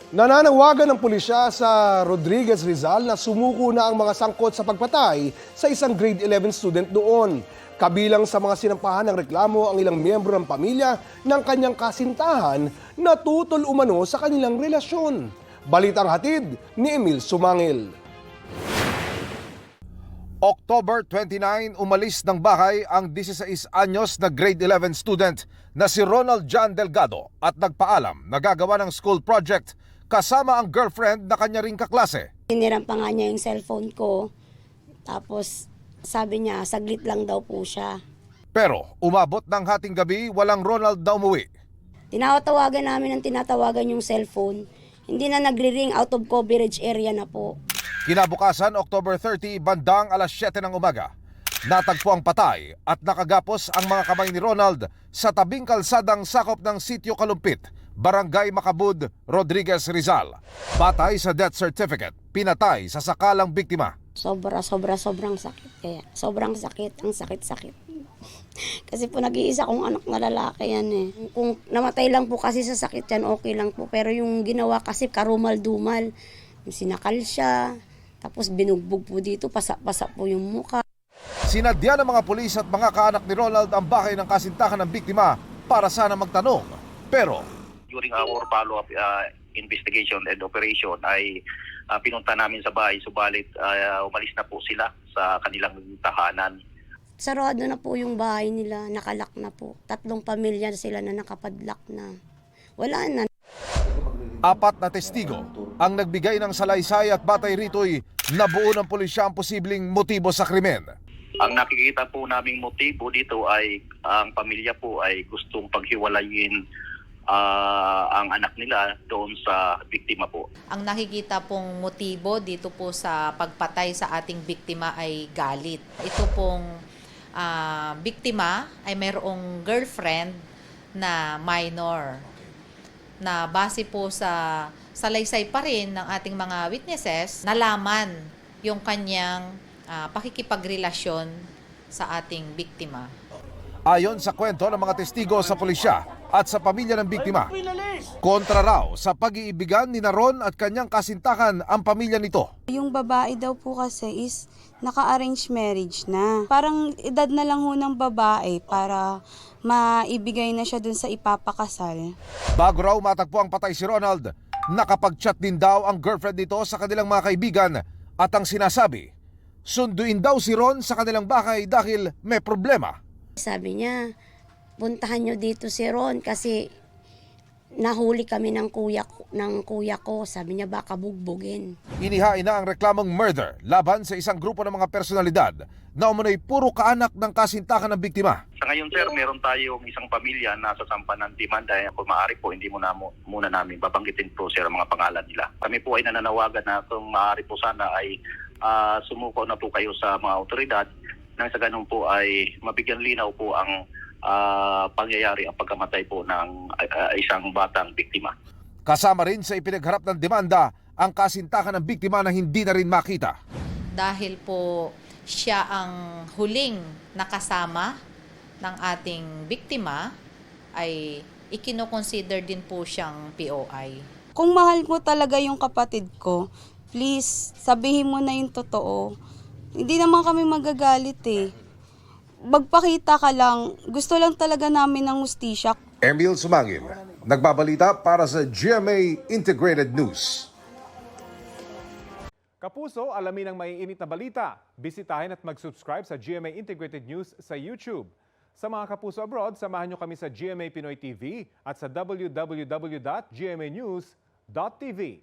Nananawagan ng pulisya sa Rodriguez Rizal na sumuko na ang mga sangkot sa pagpatay sa isang grade 11 student doon. Kabilang sa mga sinampahan ng reklamo ang ilang miyembro ng pamilya ng kanyang kasintahan na tutol umano sa kanilang relasyon. Balitang hatid ni Emil Sumangil. October 29, umalis ng bahay ang 16 anyos na grade 11 student na si Ronald John Delgado at nagpaalam na gagawa ng school project kasama ang girlfriend na kanya ring kaklase. Hiniram pa nga niya yung cellphone ko, tapos sabi niya saglit lang daw po siya. Pero umabot ng hating gabi, walang Ronald na umuwi. Tinatawagan namin ang tinatawagan yung cellphone, hindi na nagre-ring, out of coverage area na po. Kinabukasan, October 30, bandang alas 7 ng umaga, natagpo ang patay at nakagapos ang mga kamay ni Ronald sa tabing kalsadang sakop ng Sitio Kalumpit, Barangay Macabud, Rodriguez Rizal. Batay sa death certificate, pinatay sa sakalang biktima. Sobrang sakit kaya. Sobrang sakit, ang sakit-sakit. Kasi po nag-iisa kong anak na lalaki yan eh. Kung namatay lang po kasi sa sakit yan, okay lang po. Pero yung ginawa kasi karumal-dumal. Sinakal siya, tapos binugbog po dito, pasa-pasa po yung muka. Sinadya ng mga pulis at mga kaanak ni Ronald ang bahay ng kasintahan ng biktima para sana magtanong. Pero during our follow-up investigation and operation ay pinunta namin sa bahay, subalit umalis na po sila sa kanilang tahanan. Sarado na po yung bahay nila, nakalak na po. 3 pamilya sila na nakapadlock na. Wala na. 4 na testigo ang nagbigay ng salaysay at batay rito'y nabuo ng pulisya ang posibleng motibo sa krimen. Ang nakikita po naming motibo dito ay ang pamilya po ay gustong paghiwalayin ang anak nila doon sa biktima po. Ang nakikita pong motibo dito po sa pagpatay sa ating biktima ay galit. Ito pong biktima ay mayroong girlfriend na minor na base po sa salaysay pa rin ng ating mga witnesses, nalaman yung kanyang pakikipagrelasyon sa ating biktima. Ayon sa kwento ng mga testigo sa pulisya at sa pamilya ng biktima, kontra raw sa pag-iibigan ni Ron at kanyang kasintahan ang pamilya nito. Yung babae daw po kasi is naka-arrange marriage na. Parang edad na lang ho ng babae para maibigay na siya dun sa ipapakasal. Bago raw matagpo ang patay si Ronald, nakapag-chat din daw ang girlfriend nito sa kanilang mga kaibigan at ang sinasabi, sunduin daw si Ron sa kanilang bahay dahil may problema. Sabi niya, puntahan nyo dito si Ron kasi nahuli kami ng kuya ko. Sabi niya baka bugbugin. Inihain na ang reklamong murder laban sa isang grupo ng mga personalidad na umunoy puro kaanak ng kasintahan ng biktima. Sa ngayon sir, meron tayong isang pamilya na sasampan ng demanda. Kung maaari po, hindi muna namin babanggitin po sir ang mga pangalan nila. Kami po ay nananawagan na kung maaari po sana ay sumuko na po kayo sa mga otoridad nang sa ganun po ay mabigyan linaw po ang pangyayari ang pagkamatay po ng isang batang biktima. Kasama rin sa ipinagharap ng demanda ang kasintahan ng biktima na hindi na rin makita. Dahil po siya ang huling nakasama ng ating biktima, ay ikinoconsider din po siyang POI. Kung mahal mo talaga yung kapatid ko, please sabihin mo na yung totoo. Hindi naman kami magagalit eh. Magpakita ka lang. Gusto lang talaga namin ng hustisya. Emil Sumangil, nagbabalita para sa GMA Integrated News. Kapuso, alamin ang maiinit na balita. Bisitahin at mag-subscribe sa GMA Integrated News sa YouTube. Sa mga kapuso abroad, samahan nyo kami sa GMA Pinoy TV at sa www.gmanews.tv.